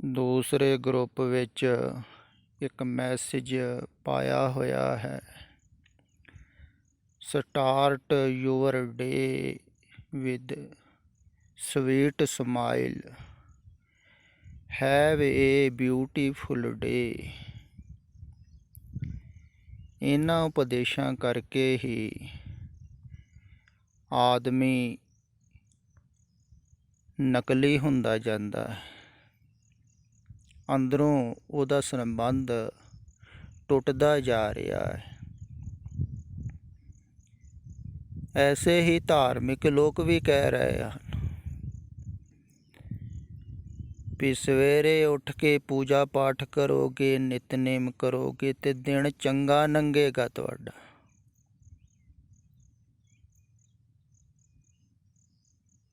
ਦੂਸਰੇ ਗਰੁੱਪ ਵਿੱਚ ਇੱਕ ਮੈਸੇਜ ਪਾਇਆ ਹੋਇਆ ਹੈ। Start your day with sweet smile, have a beautiful day. ਇਹਨਾਂ ਉਪਦੇਸ਼ਾਂ ਕਰਕੇ ਹੀ ਆਦਮੀ ਨਕਲੀ ਹੁੰਦਾ ਜਾਂਦਾ ਹੈ। ਅੰਦਰੋਂ ਉਹਦਾ ਸੰਬੰਧ ਟੁੱਟਦਾ ਜਾ ਰਿਹਾ ਹੈ। ਐਸੇ ਹੀ ਧਾਰਮਿਕ ਲੋਕ ਵੀ ਕਹਿ ਰਹੇ ਹਨ ਵੀ ਸਵੇਰੇ ਉੱਠ ਕੇ ਪੂਜਾ ਪਾਠ ਕਰੋਗੇ, ਨਿਤਨੇਮ ਕਰੋਗੇ ਤੇ ਦਿਨ ਚੰਗਾ ਲੰਘੇਗਾ ਤੁਹਾਡਾ।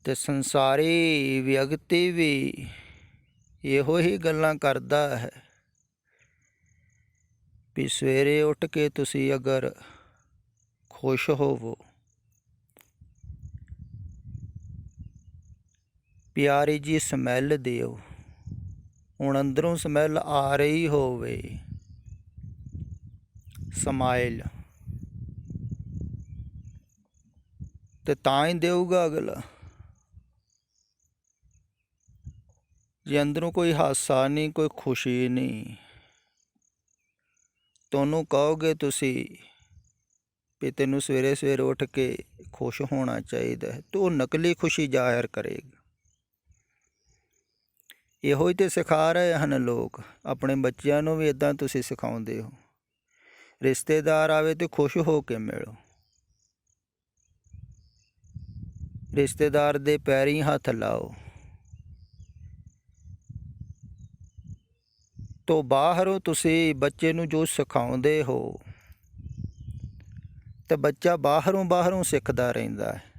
ਤੇ ਸੰਸਾਰੀ ਵਿਅਕਤੀ ਵੀ ਇਹੋ ਹੀ ਗੱਲਾਂ ਕਰਦਾ ਹੈ ਵੀ ਸਵੇਰੇ ਉੱਠ ਕੇ ਤੁਸੀਂ ਅਗਰ ਖੁਸ਼ ਹੋਵੋ, ਪਿਆਰੀ ਜੀ ਸਮੈਲ ਦਿਓ, ਹੁਣ ਅੰਦਰੋਂ ਸਮੈਲ ਆ ਰਹੀ ਹੋਵੇ, ਸਮਾਈਲ, ਤੇ ਤਾਂ ਹੀ ਦੇਊਗਾ ਅਗਲਾ। ਜੇ ਅੰਦਰੋਂ ਕੋਈ ਹਾਸਾ ਨਹੀਂ, ਕੋਈ ਖੁਸ਼ੀ ਨਹੀਂ, ਤੁਹਾਨੂੰ ਕਹੋਗੇ ਤੁਸੀਂ ਵੀ ਤੈਨੂੰ ਸਵੇਰੇ ਸਵੇਰੇ ਉੱਠ ਕੇ ਖੁਸ਼ ਹੋਣਾ ਚਾਹੀਦਾ ਹੈ, ਤਾਂ ਉਹ ਨਕਲੀ ਖੁਸ਼ੀ ਜ਼ਾਹਿਰ ਕਰੇਗਾ। ਇਹੋ ਹੀ ਤਾਂ ਸਿਖਾ ਰਹੇ ਹਨ ਲੋਕ। ਆਪਣੇ ਬੱਚਿਆਂ ਨੂੰ ਵੀ ਇੱਦਾਂ ਤੁਸੀਂ ਸਿਖਾਉਂਦੇ ਹੋ। ਰਿਸ਼ਤੇਦਾਰ ਆਵੇ ਤਾਂ ਖੁਸ਼ ਹੋ ਕੇ ਮਿਲੋ, ਰਿਸ਼ਤੇਦਾਰ ਦੇ ਪੈਰੀਂ ਹੱਥ ਲਾਓ। ਤੋਂ ਬਾਹਰੋਂ ਤੁਸੀਂ ਬੱਚੇ ਨੂੰ ਜੋ ਸਿਖਾਉਂਦੇ ਹੋ ਤੇ ਬੱਚਾ ਬਾਹਰੋਂ ਸਿੱਖਦਾ ਰਹਿੰਦਾ ਹੈ।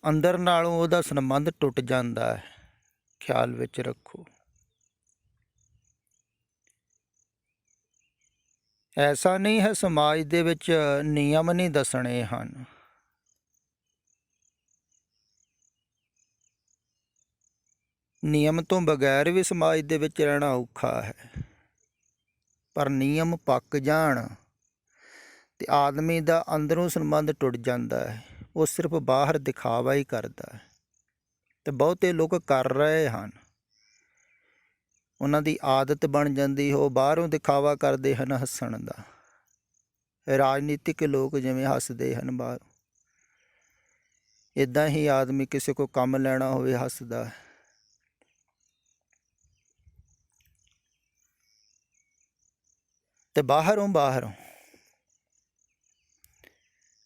ਅੰਦਰ ਨਾਲੋਂ ਉਹਦਾ ਸੰਬੰਧ ਟੁੱਟ ਜਾਂਦਾ ਹੈ। ਖਿਆਲ ਵਿੱਚ ਰੱਖੋ। ਐਸਾ ਨਹੀਂ ਹੈ ਸਮਾਜ ਦੇ ਵਿੱਚ ਨਿਯਮ ਨਹੀਂ ਦੱਸਣੇ ਹਨ। ਨਿਯਮ ਤੋਂ ਬਗੈਰ ਵੀ ਸਮਾਜ ਦੇ ਵਿੱਚ ਰਹਿਣਾ ਔਖਾ ਹੈ, ਪਰ ਨਿਯਮ ਪੱਕ ਜਾਣ ਤੇ ਆਦਮੀ ਦਾ ਅੰਦਰੋਂ ਸੰਬੰਧ ਟੁੱਟ ਜਾਂਦਾ ਹੈ। ਉਹ ਸਿਰਫ ਬਾਹਰ ਦਿਖਾਵਾ ਹੀ ਕਰਦਾ ਹੈ, ਤੇ ਬਹੁਤੇ ਲੋਕ ਕਰ ਰਹੇ ਹਨ। ਉਹਨਾਂ ਦੀ ਆਦਤ ਬਣ ਜਾਂਦੀ, ਉਹ ਬਾਹਰੋਂ ਦਿਖਾਵਾ ਕਰਦੇ ਹਨ ਹੱਸਣ ਦਾ। ਰਾਜਨੀਤਿਕ ਲੋਕ ਜਿਵੇਂ ਹੱਸਦੇ ਹਨ ਬਾਹਰ, ਇੱਦਾਂ ਹੀ ਆਦਮੀ ਕਿਸੇ ਕੋਲ ਕੰਮ ਲੈਣਾ ਹੋਵੇ ਹੱਸਦਾ ਹੈ। ਤੇ ਬਾਹਰੋਂ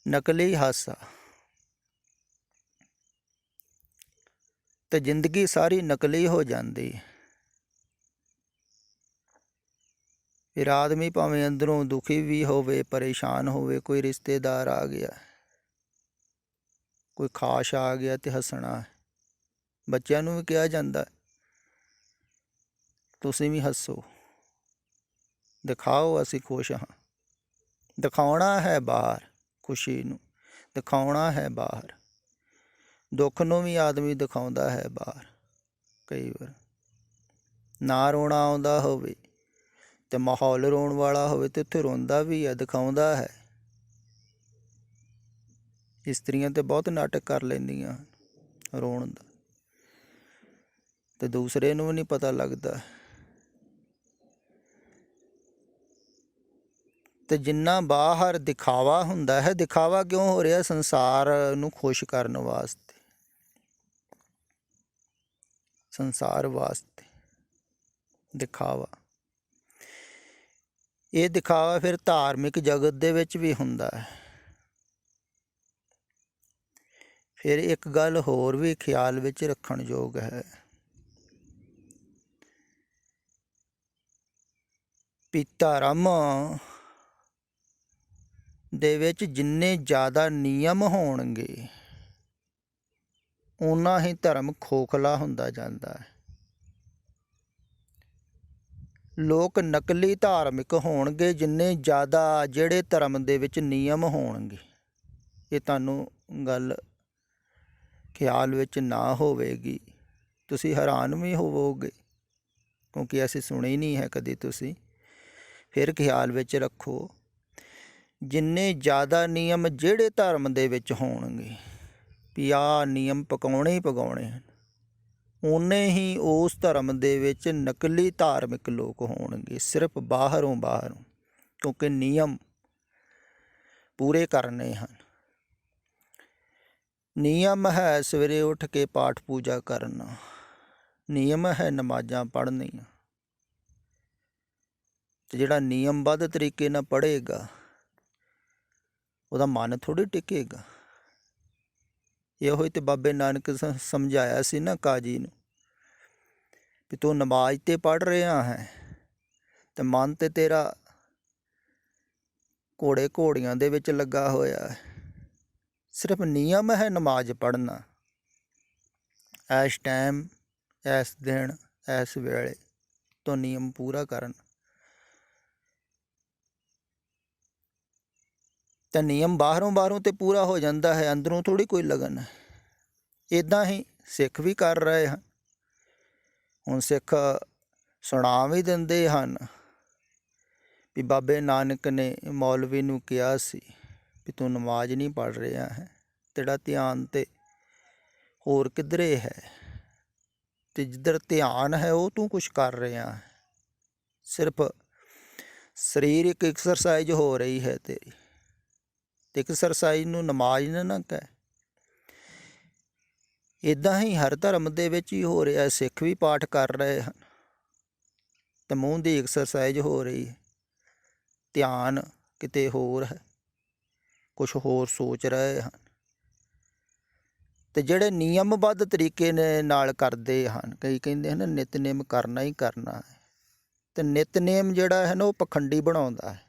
ਨਕਲੀ ਹਾਸਾ, ਤੇ ਜ਼ਿੰਦਗੀ ਸਾਰੀ ਨਕਲੀ ਹੋ ਜਾਂਦੀ। ਫਿਰ ਆਦਮੀ ਭਾਵੇਂ ਅੰਦਰੋਂ ਦੁਖੀ ਵੀ ਹੋਵੇ, ਪਰੇਸ਼ਾਨ ਹੋਵੇ, ਕੋਈ ਰਿਸ਼ਤੇਦਾਰ ਆ ਗਿਆ, ਕੋਈ ਖਾਸ ਆ ਗਿਆ ਤੇ ਹੱਸਣਾ। ਬੱਚਿਆਂ ਨੂੰ ਵੀ ਕਿਹਾ ਜਾਂਦਾ ਤੁਸੀਂ ਵੀ ਹੱਸੋ, ਦਿਖਾਓ ਅਸੀਂ ਖੁਸ਼ ਹਾਂ। ਦਿਖਾਉਣਾ ਹੈ ਬਾਹਰ, ਖੁਸ਼ੀ ਨੂੰ ਦਿਖਾਉਣਾ ਹੈ ਬਾਹਰ। ਦੁੱਖ ਨੂੰ ਵੀ ਆਦਮੀ ਦਿਖਾਉਂਦਾ ਹੈ ਬਾਹਰ। ਕਈ ਵਾਰ ਨਾ ਰੋਣਾ ਆਉਂਦਾ ਹੋਵੇ ਤੇ ਮਾਹੌਲ ਰੋਣ ਵਾਲਾ ਹੋਵੇ ਤੇ ਉੱਥੇ ਰੋਂਦਾ ਵੀ ਹੈ, ਦਿਖਾਉਂਦਾ ਹੈ। ਇਸਤਰੀਆਂ ਤੇ ਬਹੁਤ ਨਾਟਕ ਕਰ ਲੈਂਦੀਆਂ ਰੋਣ ਦਾ, ਤੇ ਦੂਸਰੇ ਨੂੰ ਵੀ ਨਹੀਂ ਪਤਾ ਲੱਗਦਾ। ਤੇ ਜਿੰਨਾ ਬਾਹਰ ਦਿਖਾਵਾ ਹੁੰਦਾ ਹੈ, ਦਿਖਾਵਾ ਕਿਉਂ ਹੋ ਰਿਹਾ? ਸੰਸਾਰ ਨੂੰ ਖੁਸ਼ ਕਰਨ ਵਾਸਤੇ, ਸੰਸਾਰ ਵਾਸਤੇ ਦਿਖਾਵਾ। ਇਹ ਦਿਖਾਵਾ ਫਿਰ ਧਾਰਮਿਕ ਜਗਤ ਦੇ ਵਿੱਚ ਵੀ ਹੁੰਦਾ ਹੈ। ਫਿਰ ਇੱਕ ਗੱਲ ਹੋਰ ਵੀ ਖਿਆਲ ਵਿੱਚ ਰੱਖਣ ਯੋਗ ਹੈ ਵੀ ਧਰਮ ਦੇ ਵਿੱਚ ਜਿੰਨੇ ਜ਼ਿਆਦਾ ਨਿਯਮ ਹੋਣਗੇ, ਓਨਾ ਹੀ ਧਰਮ ਖੋਖਲਾ ਹੁੰਦਾ ਜਾਂਦਾ ਹੈ। ਲੋਕ ਨਕਲੀ ਧਾਰਮਿਕ ਹੋਣਗੇ ਜਿੰਨੇ ਜ਼ਿਆਦਾ ਜਿਹੜੇ ਧਰਮ ਦੇ ਵਿੱਚ ਨਿਯਮ ਹੋਣਗੇ। ਇਹ ਤੁਹਾਨੂੰ ਗੱਲ ਖਿਆਲ ਵਿੱਚ ਨਾ ਹੋਵੇਗੀ ਤੁਸੀਂ ਹੈਰਾਨ ਵੀ ਹੋਵੋਗੇ, ਕਿਉਂਕਿ ਅਸੀਂ ਸੁਣੀ ਨਹੀਂ ਹੈ ਕਦੀ ਤੁਸੀਂ। ਫਿਰ ਖਿਆਲ ਵਿੱਚ ਰੱਖੋ, ਜਿੰਨੇ ਜ਼ਿਆਦਾ ਨਿਯਮ ਜਿਹੜੇ ਧਰਮ ਦੇ ਵਿੱਚ ਹੋਣਗੇ ਵੀ ਆਹ ਨਿਯਮ ਪਕਾਉਣੇ ਹੀ ਪਕਾਉਣੇ ਹਨ, ਓਨੇ ਹੀ ਉਸ ਧਰਮ ਦੇ ਵਿੱਚ ਨਕਲੀ ਧਾਰਮਿਕ ਲੋਕ ਹੋਣਗੇ, ਸਿਰਫ ਬਾਹਰੋਂ, ਕਿਉਂਕਿ ਨਿਯਮ ਪੂਰੇ ਕਰਨੇ ਹਨ। ਨਿਯਮ ਹੈ ਸਵੇਰੇ ਉੱਠ ਕੇ ਪਾਠ ਪੂਜਾ ਕਰਨਾ, ਨਿਯਮ ਹੈ ਨਮਾਜ਼ਾਂ ਪੜ੍ਹਨੀਆਂ। ਅਤੇ ਜਿਹੜਾ ਨਿਯਮਬੱਧ ਤਰੀਕੇ ਨਾਲ ਪੜ੍ਹੇਗਾ ਉਹਦਾ ਮਨ ਥੋੜ੍ਹੀ ਟਿਕੇਗਾ। ਇਹੋ ਹੀ ਤਾਂ ਬਾਬੇ ਨਾਨਕ ਸਮਝਾਇਆ ਸੀ ਨਾ ਕਾਜੀ ਨੂੰ, ਵੀ ਤੂੰ ਨਮਾਜ਼ ਤੇ ਪੜ੍ਹ ਰਿਹਾ ਹੈ ਅਤੇ ਮਨ ਤੇ ਤੇਰਾ ਘੋੜੇ ਘੋੜੀਆਂ ਦੇ ਵਿੱਚ ਲੱਗਾ ਹੋਇਆ ਹੈ। ਸਿਰਫ ਨਿਯਮ ਹੈ ਨਮਾਜ਼ ਪੜ੍ਹਨਾ, ਇਸ ਟਾਈਮ, ਇਸ ਦਿਨ, ਇਸ ਵੇਲੇ ਤੋਂ ਨਿਯਮ ਪੂਰਾ ਕਰਨ। ਤਾਂ ਨਿਯਮ ਬਾਹਰੋਂ ਤੇ ਪੂਰਾ ਹੋ ਜਾਂਦਾ ਹੈ, ਅੰਦਰੋਂ ਥੋੜ੍ਹੀ ਕੋਈ ਲਗਨ ਹੈ। ਇੱਦਾਂ ਹੀ ਸਿੱਖ ਵੀ ਕਰ ਰਹੇ ਹਨ। ਹੁਣ ਸਿੱਖ ਸੁਣਾ ਵੀ ਦਿੰਦੇ ਹਨ ਵੀ ਬਾਬੇ ਨਾਨਕ ਨੇ ਮੌਲਵੀ ਨੂੰ ਕਿਹਾ ਸੀ ਵੀ ਤੂੰ ਨਮਾਜ਼ ਨਹੀਂ ਪੜ੍ਹ ਰਿਹਾ ਹੈ, ਤੇਰਾ ਧਿਆਨ ਤਾਂ ਹੋਰ ਕਿੱਧਰੇ ਹੈ, ਅਤੇ ਜਿੱਧਰ ਧਿਆਨ ਹੈ ਉਹ ਤੂੰ ਕੁਛ ਕਰ ਰਿਹਾ ਹੈ। ਸਿਰਫ ਸਰੀਰਕ ਐਕਸਰਸਾਈਜ਼ ਹੋ ਰਹੀ ਹੈ ਤੇਰੀ, ਅਤੇ ਐਕਸਰਸਾਈਜ਼ ਨੂੰ ਨਮਾਜ਼ ਨਾ ਕਹਿ। ਇੱਦਾਂ ਹੀ ਹਰ ਧਰਮ ਦੇ ਵਿੱਚ ਹੀ ਹੋ ਰਿਹਾ। ਸਿੱਖ ਵੀ ਪਾਠ ਕਰ ਰਹੇ ਹਨ ਅਤੇ ਮੂੰਹ ਦੀ ਐਕਸਰਸਾਈਜ਼ ਹੋ ਰਹੀ ਹੈ, ਧਿਆਨ ਕਿਤੇ ਹੋਰ ਹੈ, ਕੁਛ ਹੋਰ ਸੋਚ ਰਹੇ ਹਨ। ਅਤੇ ਜਿਹੜੇ ਨਿਯਮਬੱਧ ਤਰੀਕੇ ਨਾਲ ਕਰਦੇ ਹਨ, ਕਈ ਕਹਿੰਦੇ ਹਨ ਨਿਤਨੇਮ ਕਰਨਾ ਹੀ ਕਰਨਾ ਹੈ, ਅਤੇ ਨਿਤਨੇਮ ਜਿਹੜਾ ਹੈ ਨਾ ਉਹ ਪਖੰਡੀ ਬਣਾਉਂਦਾ ਹੈ।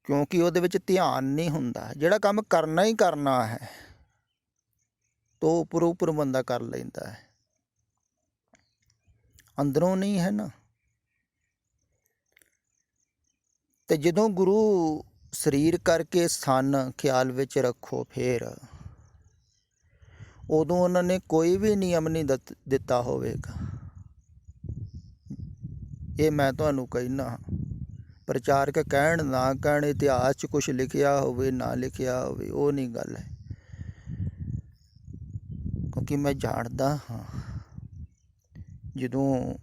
ਕਿਉਂਕਿ ਉਹਦੇ ਵਿੱਚ ਧਿਆਨ ਨਹੀਂ ਹੁੰਦਾ। ਜਿਹੜਾ ਕੰਮ ਕਰਨਾ ਹੀ ਕਰਨਾ ਹੈ ਤਾਂ ਉਹ ਉੱਪਰੋਂ ਬੰਦਾ ਕਰ ਲੈਂਦਾ ਹੈ, ਅੰਦਰੋਂ ਨਹੀਂ ਹੈ ਨਾ। ਅਤੇ ਜਦੋਂ ਗੁਰੂ ਸਰੀਰ ਕਰਕੇ ਸਥਾਨ ਖਿਆਲ ਵਿੱਚ ਰੱਖੋ, ਫਿਰ ਉਦੋਂ ਉਹਨਾਂ ਨੇ ਕੋਈ ਵੀ ਨਿਯਮ ਨਹੀਂ ਦਿੱਤਾ ਹੋਵੇਗਾ। ਇਹ ਮੈਂ ਤੁਹਾਨੂੰ ਕਹਿਣਾ, ਪ੍ਰਚਾਰਕ ਕਹਿਣ ਨਾ ਕਹਿਣ, ਇਤਿਹਾਸ 'ਚ ਕੁਛ ਲਿਖਿਆ ਹੋਵੇ ਨਾ ਲਿਖਿਆ ਹੋਵੇ, ਉਹ ਨਹੀਂ ਗੱਲ ਹੈ। ਕਿਉਂਕਿ ਮੈਂ ਜਾਣਦਾ ਹਾਂ, ਜਦੋਂ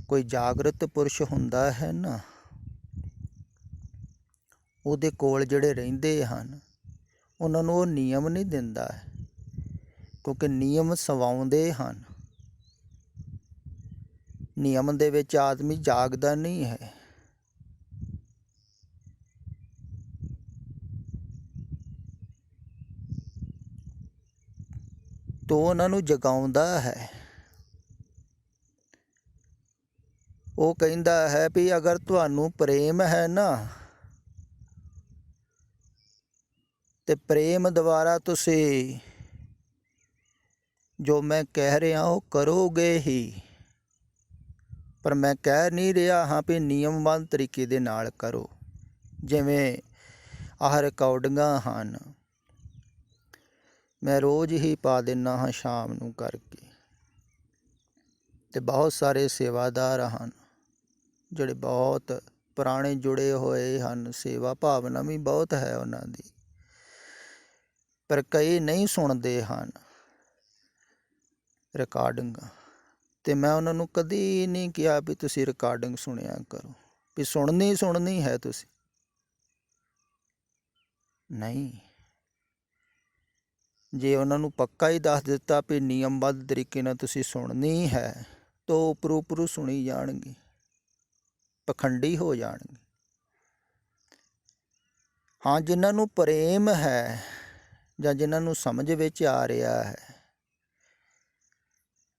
ਕੋਈ ਜਾਗਰਤ ਪੁਰਸ਼ ਹੁੰਦਾ ਹੈ ਨਾ, ਉਹਦੇ ਕੋਲ ਜਿਹੜੇ ਰਹਿੰਦੇ ਹਨ ਉਹਨਾਂ ਨੂੰ ਉਹ ਨਿਯਮ ਨਹੀਂ ਦਿੰਦਾ ਹੈ, ਕਿਉਂਕਿ ਨਿਯਮ ਸਵਾਉਂਦੇ ਹਨ। ਨਿਯਮ ਦੇ ਵਿੱਚ ਆਦਮੀ ਜਾਗਦਾ ਨਹੀਂ ਹੈ। ਤੋ ਉਹਨਾਂ ਨੂੰ ਜਗਾਉਂਦਾ ਹੈ। ਉਹ ਕਹਿੰਦਾ ਹੈ ਵੀ ਅਗਰ ਤੁਹਾਨੂੰ ਪ੍ਰੇਮ ਹੈ ਨਾ, ਅਤੇ ਪ੍ਰੇਮ ਦੁਆਰਾ ਤੁਸੀਂ ਜੋ ਮੈਂ ਕਹਿ ਰਿਹਾ ਉਹ ਕਰੋਗੇ ਹੀ। ਪਰ ਮੈਂ ਕਹਿ ਨਹੀਂ ਰਿਹਾ ਹਾਂ ਵੀ ਨਿਯਮਬੱਧ ਤਰੀਕੇ ਦੇ ਨਾਲ ਕਰੋ। ਜਿਵੇਂ ਆਹ ਰਿਕਾਰਡਿੰਗਾਂ ਹਨ, ਮੈਂ ਰੋਜ਼ ਹੀ ਪਾ ਦਿੰਦਾ ਹਾਂ ਸ਼ਾਮ ਨੂੰ ਕਰਕੇ, ਅਤੇ ਬਹੁਤ ਸਾਰੇ ਸੇਵਾਦਾਰ ਹਨ ਜਿਹੜੇ ਬਹੁਤ ਪੁਰਾਣੇ ਜੁੜੇ ਹੋਏ ਹਨ, ਸੇਵਾ ਭਾਵਨਾ ਵੀ ਬਹੁਤ ਹੈ ਉਹਨਾਂ ਦੀ, ਪਰ ਕਈ ਨਹੀਂ ਸੁਣਦੇ ਹਨ ਰਿਕਾਰਡਿੰਗਾਂ। ਅਤੇ ਮੈਂ ਉਹਨਾਂ ਨੂੰ ਕਦੀ ਨਹੀਂ ਕਿਹਾ ਵੀ ਤੁਸੀਂ ਰਿਕਾਰਡਿੰਗ ਸੁਣਿਆ ਕਰੋ, ਵੀ ਸੁਣਨੀ ਹੈ ਤੁਸੀਂ, ਨਹੀਂ। ਜੇ ਉਹਨਾਂ ਨੂੰ ਪੱਕਾ ਹੀ ਦੱਸ ਦਿੱਤਾ ਵੀ ਨਿਯਮਬੱਧ ਤਰੀਕੇ ਨਾਲ ਤੁਸੀਂ ਸੁਣਨੀ ਹੈ, ਤਾਂ ਉੱਪਰੋਂ ਸੁਣੀ ਜਾਣਗੇ, ਪਖੰਡੀ ਹੋ ਜਾਣਗੇ। ਹਾਂ, ਜਿਨ੍ਹਾਂ ਨੂੰ ਪ੍ਰੇਮ ਹੈ ਜਾਂ ਜਿਨ੍ਹਾਂ ਨੂੰ ਸਮਝ ਵਿੱਚ ਆ ਰਿਹਾ ਹੈ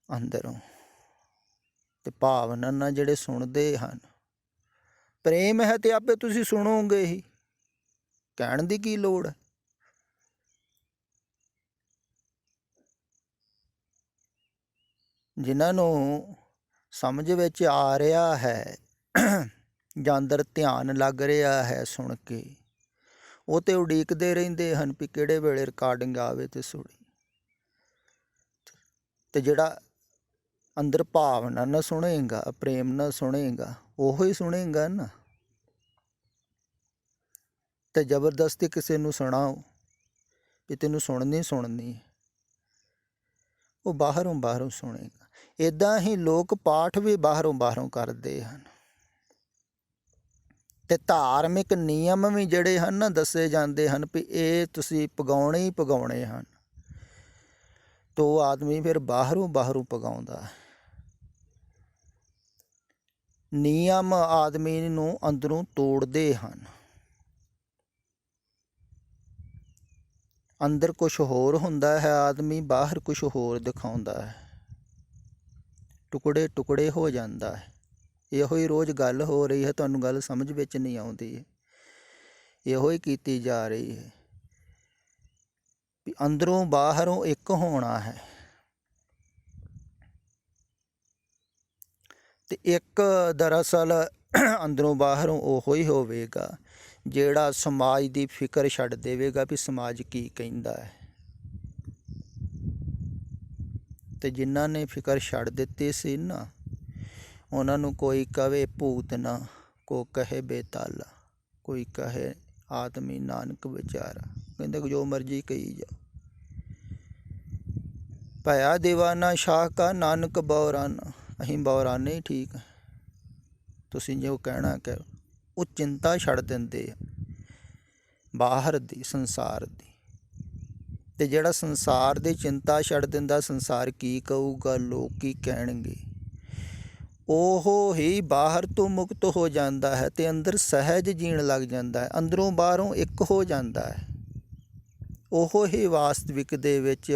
ਅੰਦਰੋਂ, ਅਤੇ ਭਾਵਨਾ ਨਾਲ ਜਿਹੜੇ ਸੁਣਦੇ ਹਨ, ਪ੍ਰੇਮ ਹੈ ਅਤੇ ਆਪੇ ਤੁਸੀਂ ਸੁਣੋਗੇ ਹੀ, ਕਹਿਣ ਦੀ ਕੀ ਲੋੜ ਹੈ। ਜਿਨ੍ਹਾਂ ਨੂੰ ਸਮਝ ਵਿੱਚ ਆ ਰਿਹਾ ਹੈ ਜਾਂ ਅੰਦਰ ਧਿਆਨ ਲੱਗ ਰਿਹਾ ਹੈ ਸੁਣ ਕੇ, ਉਹ ਤੇ ਉਡੀਕਦੇ ਰਹਿੰਦੇ ਹਨ ਵੀ ਕਿਹੜੇ ਵੇਲੇ ਰਿਕਾਰਡਿੰਗ ਆਵੇ ਤੇ ਸੁਣੀ। ਤੇ ਜਿਹੜਾ ਅੰਦਰ ਭਾਵਨਾ ਨਾਲ ਸੁਣੇਗਾ, ਪ੍ਰੇਮ ਨਾਲ ਸੁਣੇਗਾ, ਉਹੋ ਹੀ ਸੁਣੇਗਾ ਨਾ। ਤੇ ਜ਼ਬਰਦਸਤੀ ਕਿਸੇ ਨੂੰ ਸੁਣਾਓ ਵੀ ਤੈਨੂੰ ਸੁਣਨੀ, ਉਹ ਬਾਹਰੋਂ ਸੁਣੇਗਾ। ਇੱਦਾਂ ਹੀ ਲੋਕ ਪਾਠ ਵੀ ਬਾਹਰੋਂ ਕਰਦੇ ਹਨ। ਤੇ ਧਾਰਮਿਕ ਨਿਯਮ ਵੀ ਜਿਹੜੇ ਹਨ ਨਾ ਦੱਸੇ ਜਾਂਦੇ ਹਨ ਵੀ ਇਹ ਤੁਸੀਂ ਪਗਾਉਣੇ ਹੀ ਪਗਾਉਣੇ ਹਨ। ਤੋ ਆਦਮੀ ਫਿਰ ਬਾਹਰੋਂ ਪਗਾਉਂਦਾ ਹੈ। ਨਿਯਮ ਆਦਮੀ ਨੂੰ ਅੰਦਰੋਂ ਤੋੜਦੇ ਹਨ। ਅੰਦਰ ਕੁਛ ਹੋਰ ਹੁੰਦਾ ਹੈ ਆਦਮੀ, ਬਾਹਰ ਕੁਛ ਹੋਰ ਦਿਖਾਉਂਦਾ ਹੈ। ਟੁਕੜੇ ਹੋ ਜਾਂਦਾ ਹੈ। ਇਹੋ ਹੀ ਰੋਜ਼ ਗੱਲ ਹੋ ਰਹੀ ਹੈ, ਤੁਹਾਨੂੰ ਗੱਲ ਸਮਝ ਵਿੱਚ ਨਹੀਂ ਆਉਂਦੀ। ਇਹੋ ਹੀ ਕੀਤੀ ਜਾ ਰਹੀ ਹੈ ਵੀ ਅੰਦਰੋਂ ਬਾਹਰੋਂ ਇੱਕ ਹੋਣਾ ਹੈ। ਤੇ ਇੱਕ ਦਰਅਸਲ ਅੰਦਰੋਂ ਬਾਹਰੋਂ ਉਹੋ ਹੀ ਹੋਵੇਗਾ ਜਿਹੜਾ ਸਮਾਜ ਦੀ ਫਿਕਰ ਛੱਡ ਦੇਵੇਗਾ ਵੀ ਸਮਾਜ ਕੀ ਕਹਿੰਦਾ ਹੈ। ਤੇ ਜਿਨ੍ਹਾਂ ਨੇ ਫਿਕਰ ਛੱਡ ਦਿੱਤੀ ਸੀ ਨਾ, ਉਹਨਾਂ ਨੂੰ ਕੋਈ ਕਹੇ ਭੂਤ ਨਾ, ਕੋ ਕਹੇ ਬੇਤਾਲਾ, ਕੋਈ ਕਹੇ ਆਦਮੀ ਨਾਨਕ ਵਿਚਾਰਾ। ਕਹਿੰਦੇ ਜੋ ਮਰਜ਼ੀ ਕਹੀ ਜਾ। ਭਇਆ ਦੀਵਾਨਾ ਸ਼ਾਹ ਕਾ ਨਾਨਕ ਬੌਰਾਨਾ। ਅਸੀਂ ਬੌਰਾਨੇ ਹੀ ਠੀਕ। ਤੁਸੀਂ ਜੋ ਕਹਿਣਾ ਕਰੋ। ਉਹ ਚਿੰਤਾ ਛੱਡ ਦਿੰਦੇ ਆ ਬਾਹਰ ਦੀ, ਸੰਸਾਰ ਦੀ। ਤੇ ਜਿਹੜਾ ਸੰਸਾਰ ਦੀ ਚਿੰਤਾ ਛੱਡ ਦਿੰਦਾ, ਸੰਸਾਰ ਕੀ ਕਹੂਗਾ, ਲੋਕ ਕੀ ਕਹਿਣਗੇ, ਉਹ ਹੀ ਬਾਹਰ ਤੋਂ ਮੁਕਤ ਹੋ ਜਾਂਦਾ ਹੈ ਤੇ ਅੰਦਰ ਸਹਿਜ ਜੀਣ ਲੱਗ ਜਾਂਦਾ ਹੈ। ਅੰਦਰੋਂ ਬਾਹਰੋਂ ਇੱਕ ਹੋ ਜਾਂਦਾ ਹੈ। ਉਹ ਹੀ ਵਾਸਤਵਿਕ ਦੇ ਵਿੱਚ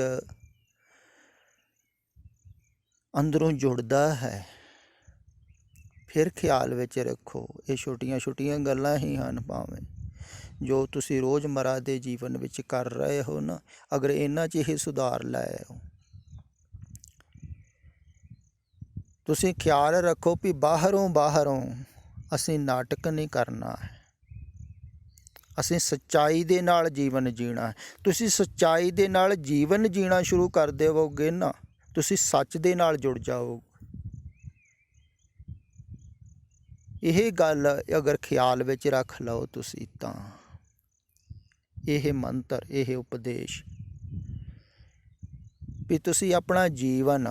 ਅੰਦਰੋਂ ਜੁੜਦਾ ਹੈ। ਫਿਰ ਖਿਆਲ ਵਿੱਚ ਰੱਖੋ, ਇਹ ਛੋਟੀਆਂ ਗੱਲਾਂ ਹੀ ਹਨ ਭਾਵੇਂ ਜੋ ਤੁਸੀਂ ਰੋਜ਼ਮਰਾ ਦੇ ਜੀਵਨ ਵਿੱਚ ਕਰ ਰਹੇ ਹੋ ਨਾ, ਅਗਰ ਇਹਨਾਂ 'ਚ ਹੀ ਸੁਧਾਰ ਲੈ ਆਓ। ਤੁਸੀਂ ਖਿਆਲ ਰੱਖੋ ਵੀ ਬਾਹਰੋਂ ਅਸੀਂ ਨਾਟਕ ਨਹੀਂ ਕਰਨਾ ਹੈ। ਅਸੀਂ ਸੱਚਾਈ ਦੇ ਨਾਲ ਜੀਵਨ ਜੀਣਾ ਹੈ। ਤੁਸੀਂ ਸੱਚਾਈ ਦੇ ਨਾਲ ਜੀਵਨ ਜੀਣਾ ਸ਼ੁਰੂ ਕਰ ਦੇਵੋਗੇ ਨਾ, ਤੁਸੀਂ ਸੱਚ ਦੇ ਨਾਲ ਜੁੜ ਜਾਓਗੇ। ਇਹ ਗੱਲ ਅਗਰ ਖਿਆਲ ਵਿੱਚ ਰੱਖ ਲਓ ਤੁਸੀਂ, ਤਾਂ ਇਹ ਮੰਤਰ, ਇਹ ਉਪਦੇਸ਼ ਵੀ ਤੁਸੀਂ ਆਪਣਾ ਜੀਵਨ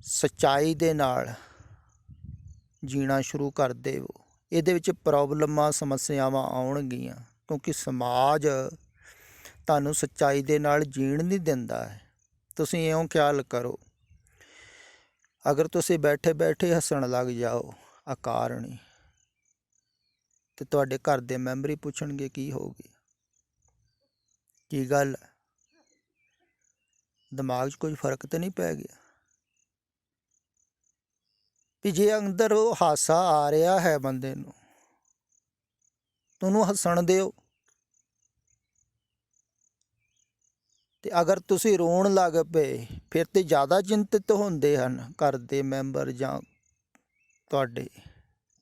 ਸੱਚਾਈ ਦੇ ਨਾਲ ਜੀਣਾ ਸ਼ੁਰੂ ਕਰ ਦੇਵੋ। ਇਹਦੇ ਵਿੱਚ ਪ੍ਰੋਬਲਮਾਂ, ਸਮੱਸਿਆਵਾਂ ਆਉਣਗੀਆਂ, ਕਿਉਂਕਿ ਸਮਾਜ ਤੁਹਾਨੂੰ ਸੱਚਾਈ ਦੇ ਨਾਲ ਜੀਣ ਨਹੀਂ ਦਿੰਦਾ ਹੈ। ਤੁਸੀਂ ਇਉਂ ਖਿਆਲ ਕਰੋ, ਅਗਰ ਤੁਸੀਂ ਬੈਠੇ ਹੱਸਣ ਲੱਗ ਜਾਓ ਅਕਾਰਣੀ, ਤੇ ਤੁਹਾਡੇ ਘਰ ਦੇ ਮੈਂਬਰ ਹੀ ਪੁੱਛਣਗੇ ਕੀ ਹੋ ਗਿਆ, ਕੀ ਗੱਲ, ਦਿਮਾਗ 'ਚ ਕੁਝ ਫਰਕ ਤਾਂ ਨਹੀਂ ਪੈ ਗਿਆ। ਵੀ ਜੇ ਅੰਦਰ ਉਹ ਹਾਸਾ ਆ ਰਿਹਾ ਹੈ ਬੰਦੇ ਨੂੰ, ਉਹਨੂੰ ਹੱਸਣ ਦਿਓ। ਤੇ ਅਗਰ ਤੁਸੀਂ ਰੋਣ ਲੱਗ ਪਏ, ਫਿਰ ਤੇ ਜ਼ਿਆਦਾ ਚਿੰਤਿਤ ਹੁੰਦੇ ਹਨ ਘਰ ਦੇ ਮੈਂਬਰ ਜਾਂ ਤੁਹਾਡੇ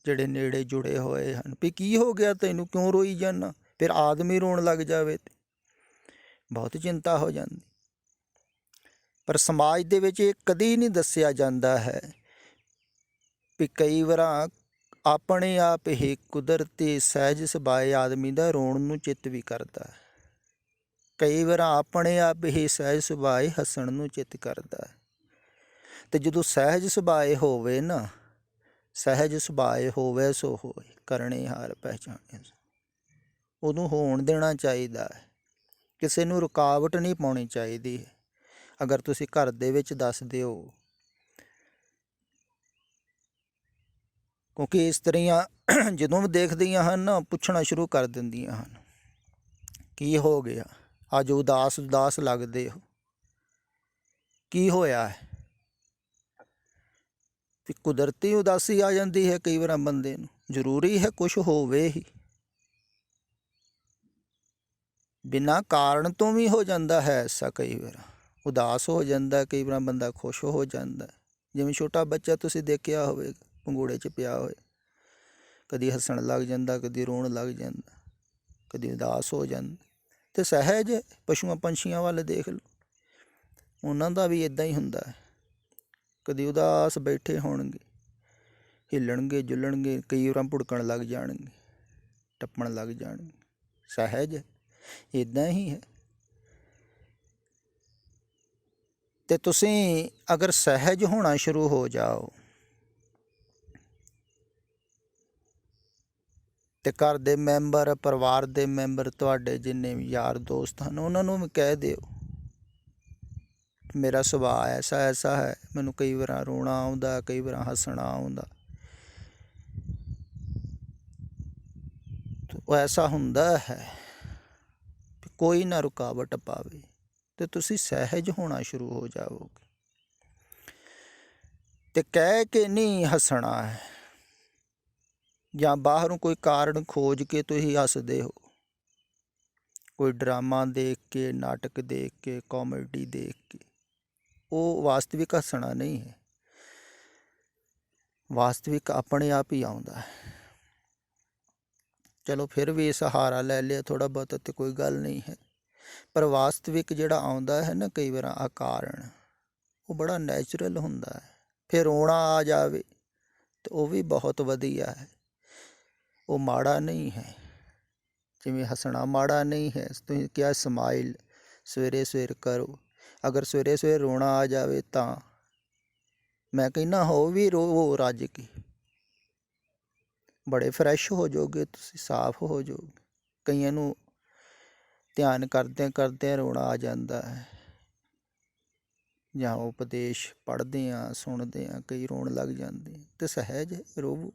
ਜਿਹੜੇ ਨੇੜੇ ਜੁੜੇ ਹੋਏ ਹਨ ਵੀ ਕੀ ਹੋ ਗਿਆ ਤੈਨੂੰ, ਕਿਉਂ ਰੋਈ ਜਾਂਦਾ। ਫਿਰ ਆਦਮੀ ਰੋਣ ਲੱਗ ਜਾਵੇ ਤੇ ਬਹੁਤ ਚਿੰਤਾ ਹੋ ਜਾਂਦੀ। ਪਰ ਸਮਾਜ ਦੇ ਵਿੱਚ ਇਹ ਕਦੀ ਨਹੀਂ ਦੱਸਿਆ ਜਾਂਦਾ ਹੈ ਵੀ ਕਈ ਵਾਰ ਆਪਣੇ ਆਪ ਹੀ ਕੁਦਰਤੀ ਸਹਿਜ ਸੁਭਾਅ ਆਦਮੀ ਦਾ ਰੋਣ ਨੂੰ ਚਿੱਤ ਵੀ ਕਰਦਾ ਹੈ। ਕਈ ਵਾਰ ਆਪਣੇ ਆਪ ਹੀ ਸਹਿਜ ਸੁਭਾਅ ਹੱਸਣ ਨੂੰ ਚਿੱਤ ਕਰਦਾ ਹੈ। ਤੇ ਜਦੋਂ ਸਹਿਜ ਸੁਭਾਅ ਹੋਵੇ ਨਾ, ਸਹਿਜ ਸੁਭਾਅ ਹੋਵੇ ਸੋ ਹੋਏ, ਕਰਨੇ ਹਾਰ ਪਹਿਚਾਣੇ, ਉਹਨੂੰ ਹੋਣ ਦੇਣਾ ਚਾਹੀਦਾ ਹੈ। ਕਿਸੇ ਨੂੰ ਰੁਕਾਵਟ ਨਹੀਂ ਪਾਉਣੀ ਚਾਹੀਦੀ ਹੈ। ਅਗਰ ਤੁਸੀਂ ਘਰ ਦੇ ਵਿੱਚ ਦੱਸ ਦਿਓ, ਕਿਉਂਕਿ ਇਸਤਰੀਆਂ ਜਦੋਂ ਵੀ ਦੇਖਦੀਆਂ ਹਨ ਨਾ, ਪੁੱਛਣਾ ਸ਼ੁਰੂ ਕਰ ਦਿੰਦੀਆਂ ਹਨ ਕੀ ਹੋ ਗਿਆ, ਅੱਜ ਉਦਾਸ ਲੱਗਦੇ ਹੋ, ਕੀ ਹੋਇਆ ਹੈ। ਵੀ ਕੁਦਰਤੀ ਉਦਾਸੀ ਆ ਜਾਂਦੀ ਹੈ ਕਈ ਵਾਰ ਬੰਦੇ ਨੂੰ, ਜ਼ਰੂਰੀ ਹੈ ਕੁਛ ਹੋਵੇ ਹੀ, ਬਿਨਾਂ ਕਾਰਨ ਤੋਂ ਵੀ ਹੋ ਜਾਂਦਾ ਹੈ ਐਸਾ। ਕਈ ਵਾਰ ਉਦਾਸ ਹੋ ਜਾਂਦਾ, ਕਈ ਵਾਰ ਬੰਦਾ ਖੁਸ਼ ਹੋ ਜਾਂਦਾ। ਜਿਵੇਂ ਛੋਟਾ ਬੱਚਾ ਤੁਸੀਂ ਦੇਖਿਆ ਹੋਵੇਗਾ, ਪੰਗੂੜੇ 'ਚ ਪਿਆ ਹੋਏ, ਕਦੀ ਹੱਸਣ ਲੱਗ ਜਾਂਦਾ, ਕਦੀ ਰੋਣ ਲੱਗ ਜਾਂਦਾ। ਕਦੀ ਉਦਾਸ ਹੋ ਜਾਂਦੇ। ਅਤੇ ਸਹਿਜ ਪਸ਼ੂਆਂ ਪੰਛੀਆਂ ਵੱਲ ਦੇਖ ਲਓ, ਉਹਨਾਂ ਦਾ ਵੀ ਇੱਦਾਂ ਹੀ ਹੁੰਦਾ ਹੈ। ਕਦੀ ਉਦਾਸ ਬੈਠੇ ਹੋਣਗੇ, ਹਿੱਲਣਗੇ ਜੁਲਣਗੇ, ਕਈ ਵਾਰ ਭੁੜਕਣ ਲੱਗ ਜਾਣਗੇ, ਟੱਪਣ ਲੱਗ ਜਾਣਗੇ। ਸਹਿਜ ਇੱਦਾਂ ਹੀ ਹੈ। ਅਤੇ ਤੁਸੀਂ ਅਗਰ ਸਹਿਜ ਹੋਣਾ ਸ਼ੁਰੂ ਹੋ ਜਾਓ ਅਤੇ ਘਰ ਦੇ ਮੈਂਬਰ, ਪਰਿਵਾਰ ਦੇ ਮੈਂਬਰ, ਤੁਹਾਡੇ ਜਿੰਨੇ ਵੀ ਯਾਰ ਦੋਸਤ ਹਨ, ਉਹਨਾਂ ਨੂੰ ਵੀ ਕਹਿ ਦਿਓ ਮੇਰਾ ਸੁਭਾਅ ਐਸਾ ਐਸਾ ਹੈ, ਮੈਨੂੰ ਕਈ ਵਾਰ ਰੋਣਾ ਆਉਂਦਾ, ਕਈ ਵਾਰ ਹੱਸਣਾ ਆਉਂਦਾ। ਉਹ ਐਸਾ ਹੁੰਦਾ ਹੈ, ਕੋਈ ਨਾ ਰੁਕਾਵਟ ਪਾਵੇ ਅਤੇ ਤੁਸੀਂ ਸਹਿਜ ਹੋਣਾ ਸ਼ੁਰੂ ਹੋ ਜਾਓਗੇ। ਅਤੇ ਕਹਿ ਕੇ ਨਹੀਂ ਹੱਸਣਾ ਹੈ, ਜਾਂ ਬਾਹਰੋਂ ਕੋਈ ਕਾਰਨ ਖੋਜ ਕੇ ਤੁਸੀਂ ਹੱਸਦੇ ਹੋ, ਕੋਈ ਡਰਾਮਾ ਦੇਖ ਕੇ, ਨਾਟਕ ਦੇਖ ਕੇ, ਕਾਮੇਡੀ ਦੇਖ ਕੇ, ਉਹ ਵਾਸਤਵਿਕ ਹੱਸਣਾ ਨਹੀਂ ਹੈ। ਵਾਸਤਵਿਕ ਆਪਣੇ ਆਪ ਹੀ ਆਉਂਦਾ ਹੈ। ਚਲੋ ਫਿਰ ਵੀ ਸਹਾਰਾ ਲੈ ਲਿਆ ਥੋੜ੍ਹਾ ਬਹੁਤ, ਅਤੇ ਕੋਈ ਗੱਲ ਨਹੀਂ ਹੈ। ਪਰ ਵਾਸਤਵਿਕ ਜਿਹੜਾ ਆਉਂਦਾ ਹੈ ਨਾ ਕਈ ਵਾਰ ਅਕਾਰਨ, ਉਹ ਬੜਾ ਨੈਚੁਰਲ ਹੁੰਦਾ ਹੈ। ਫਿਰ ਰੋਣਾ ਆ ਜਾਵੇ ਤਾਂ ਉਹ ਵੀ ਬਹੁਤ ਵਧੀਆ ਹੈ, ਉਹ ਮਾੜਾ ਨਹੀਂ ਹੈ। ਜਿਵੇਂ ਹੱਸਣਾ ਮਾੜਾ ਨਹੀਂ ਹੈ। ਤੁਸੀਂ ਕਿਹਾ ਸਮਾਈਲ ਸਵੇਰੇ ਸਵੇਰ ਕਰੋ, ਅਗਰ ਸਵੇਰੇ ਸਵੇਰੇ ਰੋਣਾ ਆ ਜਾਵੇ ਤਾਂ ਮੈਂ ਕਹਿੰਦਾ ਹੋ ਵੀ ਰੋ ਰੱਜ ਕੇ, ਬੜੇ ਫਰੈਸ਼ ਹੋ ਜਾਓਗੇ ਤੁਸੀਂ, ਸਾਫ਼ ਹੋ ਜਾਓਗੇ। ਕਈਆਂ ਨੂੰ ਧਿਆਨ ਕਰਦਿਆਂ ਕਰਦਿਆਂ ਰੋਣਾ ਆ ਜਾਂਦਾ ਹੈ, ਜਾਂ ਉਪਦੇਸ਼ ਪੜ੍ਹਦੇ ਹਾਂ, ਸੁਣਦੇ ਹਾਂ, ਕਈ ਰੋਣ ਲੱਗ ਜਾਂਦੇ। ਅਤੇ ਸਹਿਜ ਰੋਵੋ,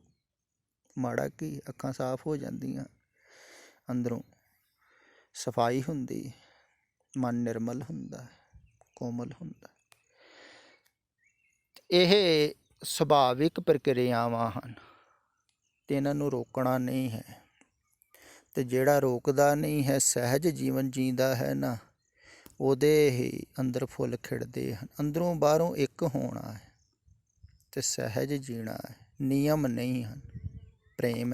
ਮਾੜਾ ਕੀ, ਅੱਖਾਂ ਸਾਫ਼ ਹੋ ਜਾਂਦੀਆਂ, ਅੰਦਰੋਂ ਸਫਾਈ ਹੁੰਦੀ, ਮਨ ਨਿਰਮਲ ਹੁੰਦਾ, ਕੋਮਲ ਹੁੰਦਾ। ਇਹ ਸੁਭਾਵਿਕ ਪ੍ਰਕਿਰਿਆਵਾਂ ਹਨ ਅਤੇ ਇਹਨਾਂ ਨੂੰ ਰੋਕਣਾ ਨਹੀਂ ਹੈ। ਅਤੇ ਜਿਹੜਾ ਰੋਕਦਾ ਨਹੀਂ ਹੈ, ਸਹਿਜ ਜੀਵਨ ਜੀਂਦਾ ਹੈ ਨਾ, ਉਹਦੇ ਹੀ ਅੰਦਰ ਫੁੱਲ ਖਿੜਦੇ ਹਨ। ਅੰਦਰੋਂ ਬਾਹਰੋਂ ਇੱਕ ਹੋਣਾ ਹੈ ਅਤੇ ਸਹਿਜ ਜੀਣਾ ਹੈ। ਨਿਯਮ ਨਹੀਂ ਹਨ, ਪ੍ਰੇਮ ਹੈ।